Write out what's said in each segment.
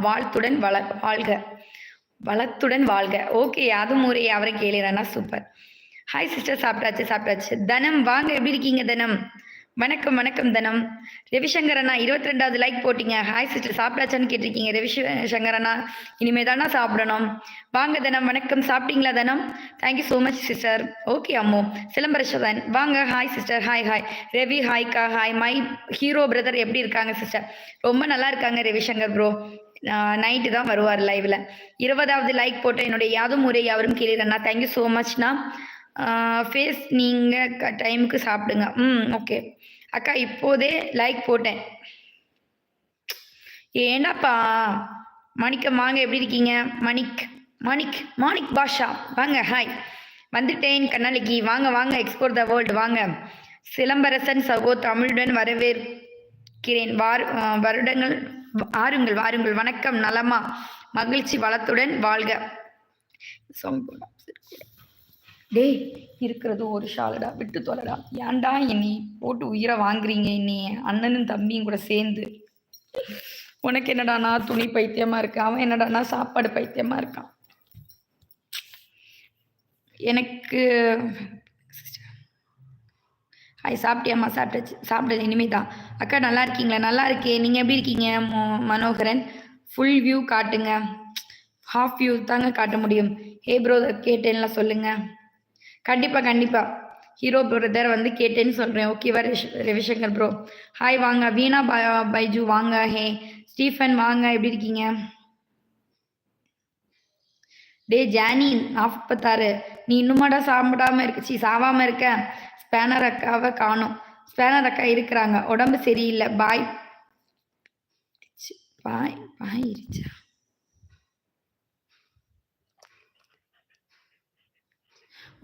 வாழ்த்துடன் வாழ்க, வளத்துடன் வாழ்க. ஓகே, அதுவும் ஒரு அவரை கேளுறேன்னா சூப்பர். ஹாய் சிஸ்டர், சாப்பிட்டாச்சு. தனம் வாங்க, எப்படி இருக்கீங்க தனம்? வணக்கம் தனம். ரவிசங்கர் அண்ணா 22வது லைக் போட்டீங்க. ஹாய் சிஸ்டர், சாப்பிட்டாச்சான்னு கேட்டிருக்கீங்க. ரவிசங்கர் அண்ணா இனிமே தானே சாப்பிடணும். வாங்க தனம், வணக்கம். சாப்பிட்டீங்களா தனம்? Thank you so much sister. Okay அம்மோ. சிலம்பரசன் வாங்க. Hi sister. ஹாய். ரவி ஹாய்க்கா. ஹாய். மை ஹீரோ பிரதர் எப்படி இருக்காங்க சிஸ்டர்? ரொம்ப நல்லா இருக்காங்க ரவிசங்கர் ப்ரோ. நைட்டு தான் வருவார் லைவ்ல. 20வது லைக் போட்ட என்னுடைய யாதும் ஊரே யாவரும் கேளுறேண்ணா. தேங்க்யூ ஸோ மச்ண்ணா. ஃபேஸ் நீங்கள் டைமுக்கு சாப்பிடுங்க. ஓகே அக்கா, இப்போதே லைக் போட்டேன். ஏண்டாப்பா மாணிக்கம் வாங்க, எப்படி இருக்கீங்க? மாணிக் பாஷா வாங்க. ஹாய். வந்துட்டேன் கண்ணாலிக்கு. வாங்க எக்ஸ்ப்ளோர் த வேர்ல்டு வாங்க. சிலம்பரசன் சகோ தமிழுடன் வரவேற்கிறேன். வாருங்கள். வணக்கம். நலமா? மகிழ்ச்சி, வளத்துடன் வாழ்க. டேய், இருக்கிறது ஒரு ஷாலடா, விட்டு தொலைடா. ஏன்டா என்னை போட்டு உயிரை வாங்குறீங்க? என்னை அண்ணனும் தம்பியும் கூட சேர்ந்து. உனக்கு என்னடானா துணி பைத்தியமா இருக்கு, அவன் என்னடானா சாப்பாடு பைத்தியமா இருக்கான். எனக்கு ஹாய். சாப்பிட்டியாம்மா? சாப்பிட்டது இனிமே தான். அக்கா நல்லா இருக்கீங்களா? நல்லா இருக்கேன். நீங்கள் எப்படி இருக்கீங்க? மனோகரன் ஃபுல் வியூ காட்டுங்க. ஹாஃப் வியூ தாங்க காட்ட முடியும். ஹே ப்ரோ, கேட்டேன்ல சொல்லுங்க. கண்டிப்பா ஹீரோ பிரதர் வந்து கேட்டேன்னு சொல்கிறேன். ஓகேவா ரவிசங்கர் ப்ரோ? ஹாய் வாங்க. வீணா பைஜு வாங்க. ஹே ஸ்டீஃபன் வாங்க, எப்படி இருக்கீங்க? டே ஜானி 46, நீ இன்னுமாடா சாவாமல் இருக்க? ஸ்பேனர் அக்காவை காணும். ஸ்பேனர் அக்கா இருக்கிறாங்க, உடம்பு சரியில்லை. பாய் இருச்சா?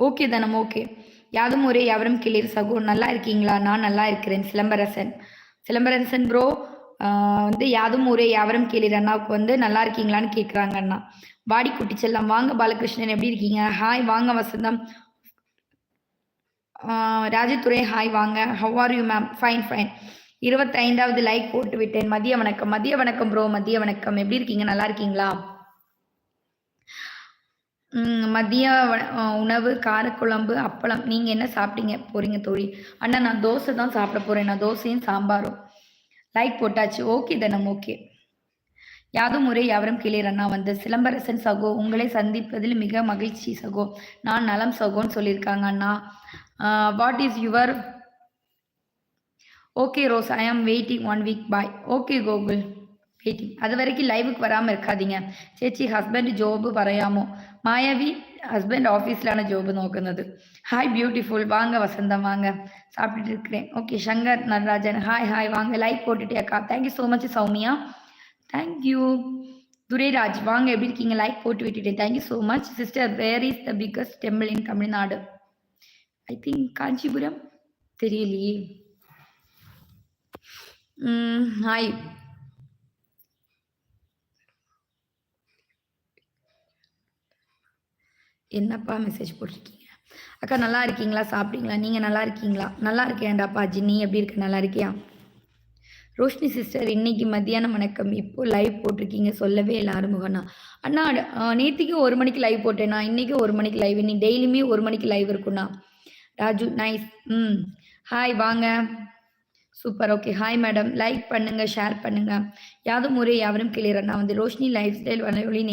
ஓகே தனம். ஓகே. யாதும் ஒரே யாவரும் கிளிர் சகோ, நல்லா இருக்கீங்களா? நான் நல்லா இருக்கிறேன். சிலம்பரசன் ப்ரோ வந்து யாதும் ஒரே யாவரும் கிளிர் அண்ணாவுக்கு வந்து நல்லா இருக்கீங்களான்னு கேட்குறாங்க அண்ணா. வாடி குட்டி செல்லம் வாங்க. பாலகிருஷ்ணன் எப்படி இருக்கீங்க? ஹாய் வாங்க. வசந்தம் ராஜதுரை ஹாய் வாங்க. How are you ma'am? Fine. 25வது லைக் போட்டு விட்டேன். மதிய வணக்கம் ப்ரோ. மதிய வணக்கம். எப்படி இருக்கீங்க? நல்லா இருக்கீங்களா? மதிய உணவு காரக்குழம்பு அப்பளம். நீங்கள் என்ன சாப்பிட்டீங்க போறீங்க தோழி? அண்ணா நான் தோசை தான் சாப்பிட போகிறேன். நான் தோசையும் சாம்பாரும். லைக் போட்டாச்சு. ஓகே தனம். ஓகே. யாதும் முறை யாவரும் கிளியர் அண்ணா வந்து சிலம்பரசன் சகோ, உங்களை சந்திப்பதில் மிக மகிழ்ச்சி சகோ. நான் நலம் சகோன்னு சொல்லியிருக்காங்க அண்ணா. What is your? Okay Rose, I am waiting 1 week. Bye. Okay Gokul, waiting. அது வரைக்கும் லைவுக்கு வராமல் இருக்காதீங்க ചേച്ചി. ഹസ്ബൻഡ് ജോബ് പറയാമോ? മായാവി ഹസ്ബൻഡ് ഓഫീസിലാണ് ജോബ് നോക്കുന്നത്. ஹாய் பியூட்டிஃபுல் வாங்க. வசந்தம் வாங்க. சாப்பிட்டுட்டு இருக்கிறேன். ஓகே. சங்கர் நடராஜன் ஹாய் வாங்க. லைக் போட்டுட்டியாக்கா? Thank you so much Soumya. Thank you. Durairaj வாங்க, எப்படி இருக்கீங்க? லைக் போட்டு விட்டுட்டேன். Thank you so much sister. Where is the biggest temple in Tamil Nadu? I think Kanchipuram, தெரியலையே. ஹாய். என்னப்பா மெசேஜ் போட்டிருக்கீங்க? அக்கா நல்லா இருக்கீங்களா? சாப்பிட்டீங்களா? நீங்கள் நல்லா இருக்கீங்களா? நல்லா இருக்கேன்டாப்பா. ஜின்னி எப்படி இருக்க? நல்லா இருக்கியா? ரோஷினி சிஸ்டர் இன்னைக்கு மத்தியானம் வணக்கம். இப்போ லைவ் போட்டிருக்கீங்க, சொல்லவே இல்லை ஆறுமுகண்ணா. அண்ணா நேற்றுக்கு 1 மணிக்கு லைவ் போட்டேண்ணா. இன்னைக்கு 1 மணிக்கு லைவ். இன்னைக்கு டெய்லியுமே 1 மணிக்கு லைவ் இருக்குண்ணா. ராஜு நைஸ். ஹாய் வாங்க. Super. Okay. Hi madam. Like பண்ணுங்க, ஷேர் பண்ணுங்க. யாதும் முறை யாவரும் கிளியர். நான் வந்து ரோஷினி லைஃப் ஸ்டைல் வனொலி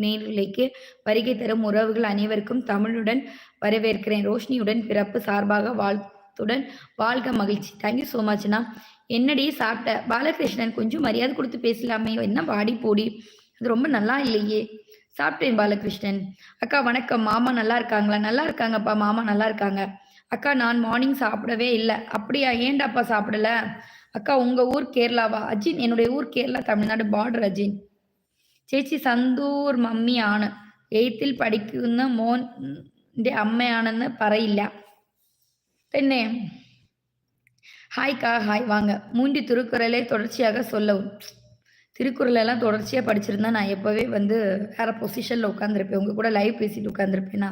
நேரலைக்கு வருகை தரும் உறவுகள் அனைவருக்கும் தமிழுடன் வரவேற்கிறேன். ரோஷினியுடன் பிறப்பு சார்பாக வாழ்த்துடன் வாழ்க மகிழ்ச்சி. தேங்க்யூ ஸோ மச்ண்ணா. என்னடி சாப்பிட்ட? பாலகிருஷ்ணன் கொஞ்சம் மரியாதை கொடுத்து பேசலாமே, என்ன பாடி போடி, அது ரொம்ப நல்லா இல்லையே. சாப்பிட்டேன் பாலகிருஷ்ணன். அக்கா வணக்கம். மாமா நல்லா இருக்காங்களா? நல்லா இருக்காங்கப்பா, மாமா நல்லா இருக்காங்க. அக்கா நான் மார்னிங் சாப்பிடவே இல்லை. அப்படியா? ஏண்டாப்பா சாப்பிடல? அக்கா உங்கள் ஊர் கேரளாவா? அஜின் என்னுடைய ஊர் கேரளா, தமிழ்நாடு பார்டர் അജിൻ. ചേച്ചി സന്തൂർ മമ്മിയാണ്. 8th പഠിക്കുന്ന മോൻ്റെ അമ്മയാണെന്ന് പറയില്ല. പിന്നെ ஹாய்க்கா. ஹாய் வாங்க. 3 திருக்குறளை தொடர்ச்சியாக சொல்லவும். திருக்குறளெல்லாம் தொடர்ச்சியாக படிச்சிருந்தா நான் எப்போவே வந்து வேற பொசிஷனில் உட்காந்துருப்பேன். உங்கள் கூட லைவ் பேசிட்டு உட்காந்துருப்பேனா?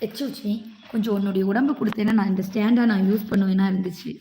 எச்சூச்சி கொஞ்சம் உன்னுடைய உடம்பு கொடுத்தேன்னா நான் இந்த ஸ்டாண்டாக நான் யூஸ் பண்ணுவேன்னா இருந்துச்சு.